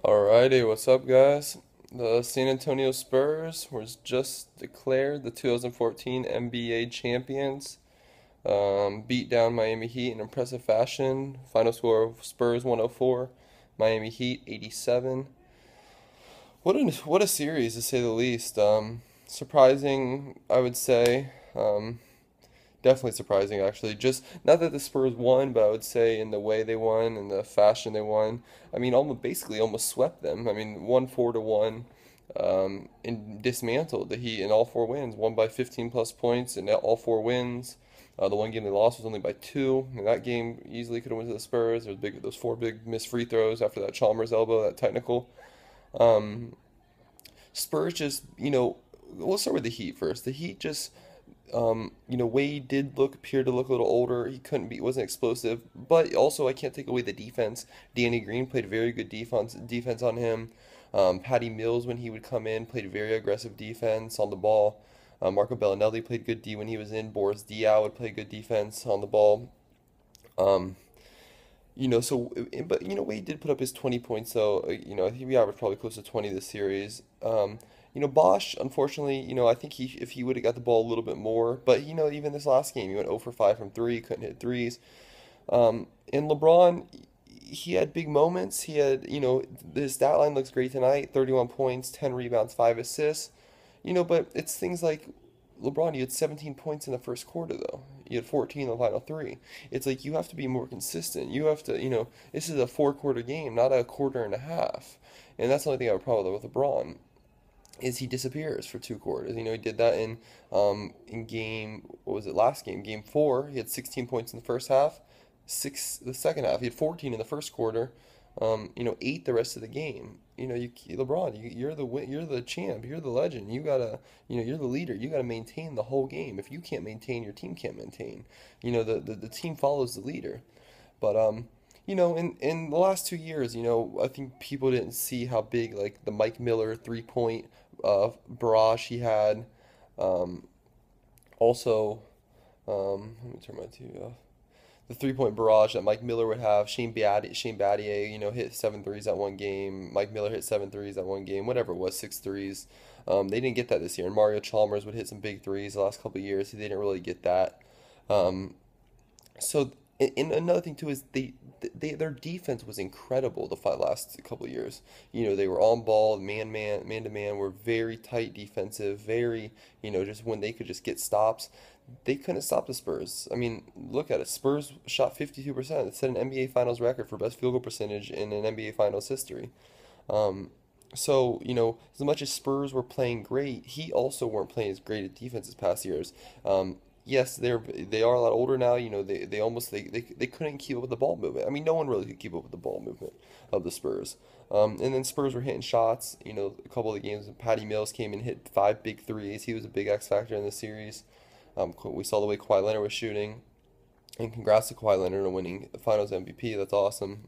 Alrighty, what's up, guys? The San Antonio Spurs was just declared the 2014 NBA champions. Beat down Miami Heat in impressive fashion. Final score of Spurs 104, Miami Heat 87. What a series to say the least. Surprising, I would say. Definitely surprising, actually. Just not that the Spurs won, but I would say in the way they won and the fashion they won. I mean, almost swept them. I mean, won 4-1, and dismantled the Heat in all four wins. Won by 15 plus points in all four wins. The one game they lost was only by two. And that game easily could have went to the Spurs. Those four big missed free throws after that Chalmers elbow, that technical. Um, Spurs just, we'll start with the Heat first. The Heat just Wade did appear to look a little older. He couldn't be, wasn't explosive, but also I can't take away the defense. Danny Green played very good defense on him. Patty Mills, when he would come in, played very aggressive defense on the ball. Marco Bellinelli played good D when he was in. Boris Diaw would play good defense on the ball. Um, Wade did put up his 20 points, so I think we averaged probably close to 20 this series. Bosch, unfortunately, I think if he would have got the ball a little bit more, but even this last game, he went 0 for 5 from three, couldn't hit threes. And LeBron, he had big moments. He had, his stat line looks great tonight: 31 points, 10 rebounds, 5 assists. But it's things like LeBron, you had 17 points in the first quarter, though. You had 14 in the final three. It's like you have to be more consistent. You have to, this is a four-quarter game, not a quarter and a half. And that's the only thing I have a problem with LeBron is he disappears for two quarters. He did that in game, what was it, last game, game four. He had 16 points in the first half, six the second half. He had 14 in the first quarter, eight the rest of the game. LeBron, you're the champ, you're the legend. You gotta, you're the leader. You gotta maintain the whole game. If you can't maintain, your team can't maintain. The team follows the leader. But in the last 2 years, I think people didn't see how big like the Mike Miller 3-point barrage he had. Um, also, let me turn my TV off. The 3-point barrage that Mike Miller would have. Shane Battier, hit seven threes that one game. Mike Miller hit seven threes that one game. Whatever it was, six threes. They didn't get that this year. And Mario Chalmers would hit some big threes the last couple of years. They didn't really get that. Um, so, and another thing too is their defense was incredible the last couple of years. They were on ball, man to man, were very tight defensive, very, just when they could just get stops, they couldn't stop the Spurs. I mean, look at it. Spurs shot 52%. It set an NBA Finals record for best field goal percentage in an NBA Finals history. Um, as much as Spurs were playing great, he also weren't playing as great at defense as past years. Yes, they are a lot older now. They couldn't keep up with the ball movement. I mean, no one really could keep up with the ball movement of the Spurs. And then Spurs were hitting shots. A couple of the games, Patty Mills came and hit five big threes. He was a big X factor in the series. We saw the way Kawhi Leonard was shooting, and congrats to Kawhi Leonard on winning the Finals MVP. That's awesome.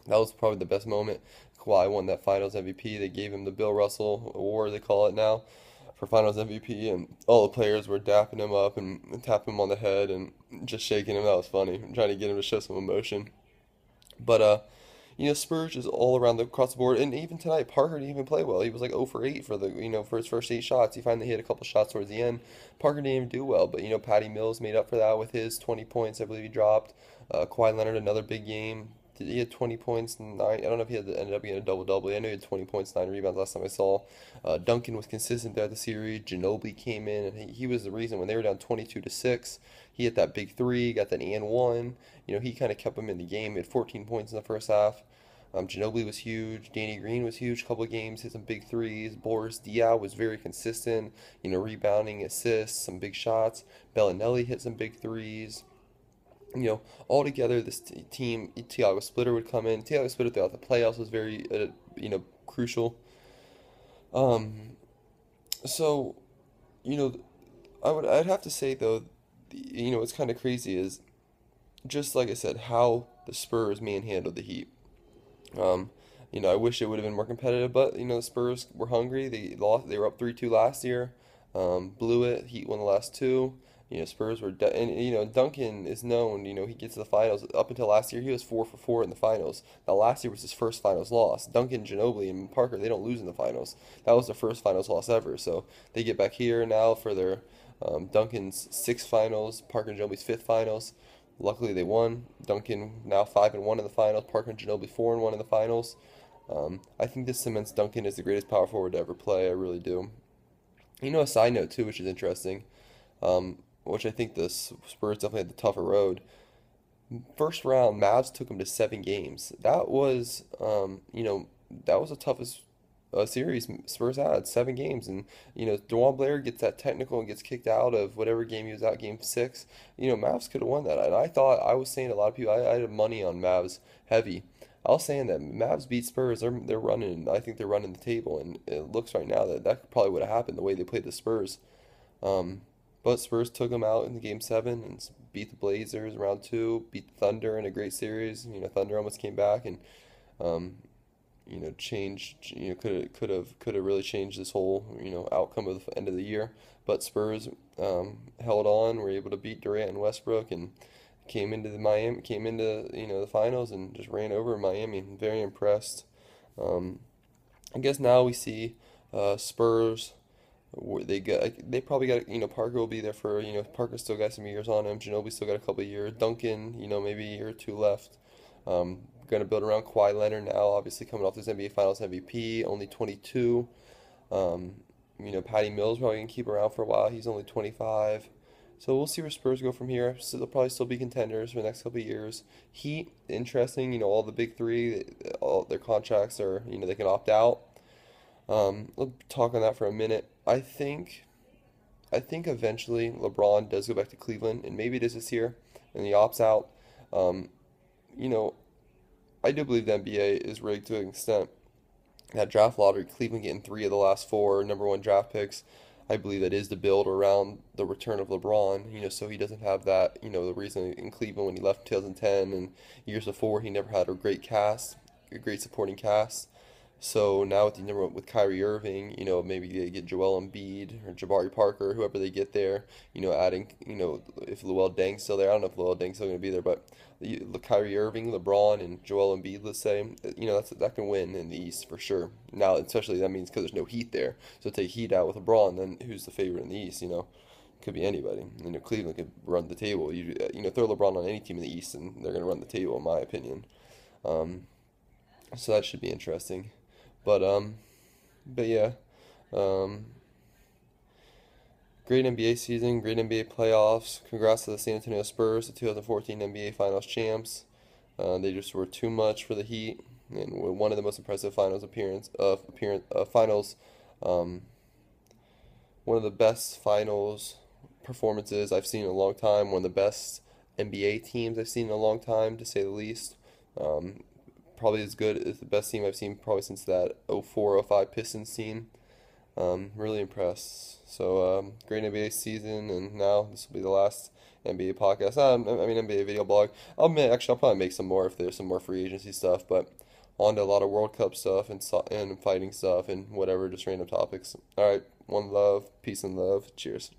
That was probably the best moment. Kawhi won that Finals MVP. They gave him the Bill Russell Award, they call it now, for Finals MVP, and all the players were dapping him up and tapping him on the head and just shaking him. That was funny. I'm trying to get him to show some emotion. But Spurs is all around across the board, and even tonight, Parker didn't even play well. He was like 0 for 8 for his first eight shots. He finally hit a couple shots towards the end. Parker didn't even do well, but Patty Mills made up for that with his 20 points. I believe he dropped. Kawhi Leonard another big game. He had 20 points, nine. I don't know if ended up getting a double double. I know he had 20 points, 9 rebounds last time I saw. Duncan was consistent throughout the series. Ginobili came in, and he was the reason when they were down 22-6. He hit that big three, got that and one. He kind of kept them in the game. He had 14 points in the first half. Ginobili was huge. Danny Green was huge. Couple of games, hit some big threes. Boris Diaw was very consistent. Rebounding, assists, some big shots. Bellinelli hit some big threes. All together, this team, Thiago Splitter would come in. Thiago Splitter throughout the playoffs was very, crucial. Um, so, you know, I'd have to say though, what's kind of crazy is just like I said, how the Spurs manhandled the Heat. Um, I wish it would have been more competitive, but the Spurs were hungry. They lost. They were up 3-2 last year. Blew it. Heat won the last two. Spurs were, and Duncan is known. He gets to the finals. Up until last year, he was 4 for 4 in the finals. Now, last year was his first finals loss. Duncan, Ginobili, and Parker, they don't lose in the finals. That was their first finals loss ever. So they get back here now for their Duncan's sixth finals, Parker and Ginobili's fifth finals. Luckily, they won. Duncan now 5-1 in the finals. Parker and Ginobili 4-1 in the finals. I think this cements Duncan as the greatest power forward to ever play. I really do. A side note too, which is interesting, which I think the Spurs definitely had the tougher road. First round, Mavs took them to 7 games. That was the toughest series Spurs had, 7 games, and Dewan Blair gets that technical and gets kicked out of whatever game he was out, game six. Mavs could have won that, and I was saying to a lot of people, I had money on Mavs heavy. I was saying that Mavs beat Spurs, they're running. I think they're running the table, and it looks right now that probably would have happened the way they played the Spurs. Um, but Spurs took them out in the game seven and beat the Blazers round two, beat the Thunder in a great series. Thunder almost came back and um, changed. Could have really changed this whole outcome of the end of the year. But Spurs held on, were able to beat Durant and Westbrook, and came into the finals and just ran over Miami. Very impressed. Um, I guess now we see Spurs. They probably got Parker will be there for Parker still got some years on him. Ginobili still got a couple of years. Duncan maybe a year or two left. Going to build around Kawhi Leonard now, obviously coming off this NBA Finals MVP, only 22. Um, Patty Mills probably gonna keep around for a while. He's only 25. So we'll see where Spurs go from here. So they'll probably still be contenders for the next couple of years. Heat, interesting. All the big three, all their contracts are they can opt out. We'll talk on that for a minute. I think eventually LeBron does go back to Cleveland, and maybe it is this year, and he opts out. Um, you know, I do believe the NBA is rigged to an extent. That draft lottery, Cleveland getting 3 of the last 4 number one draft picks. I believe that is to build around the return of LeBron, so he doesn't have that, the reason in Cleveland when he left in 2010 and years before, he never had a great cast, a great supporting cast. So now with the number with Kyrie Irving, maybe they get Joel Embiid or Jabari Parker, whoever they get there, adding, if Luol Deng's still there, I don't know if Luol Deng's still going to be there, but Kyrie Irving, LeBron, and Joel Embiid, let's say, that can win in the East for sure. Now, especially that means because there's no Heat there. So take Heat out with LeBron, then who's the favorite in the East? Could be anybody. Cleveland could run the table. Throw LeBron on any team in the East, and they're going to run the table, in my opinion. Um, so that should be interesting. But yeah, um, great NBA season, great NBA playoffs. Congrats to the San Antonio Spurs, the 2014 NBA Finals champs. They just were too much for the Heat, and were one of the most impressive finals, um, one of the best finals performances I've seen in a long time. One of the best NBA teams I've seen in a long time, to say the least. Um, Probably as good as the best team I've seen probably since that 04-05 Pistons team. Really impressed. So great NBA season, and now this will be the last NBA podcast. I mean NBA video blog. I'll probably make some more if there's some more free agency stuff, but on to a lot of World Cup stuff and fighting stuff and whatever, just random topics. All right, one love, peace and love. Cheers.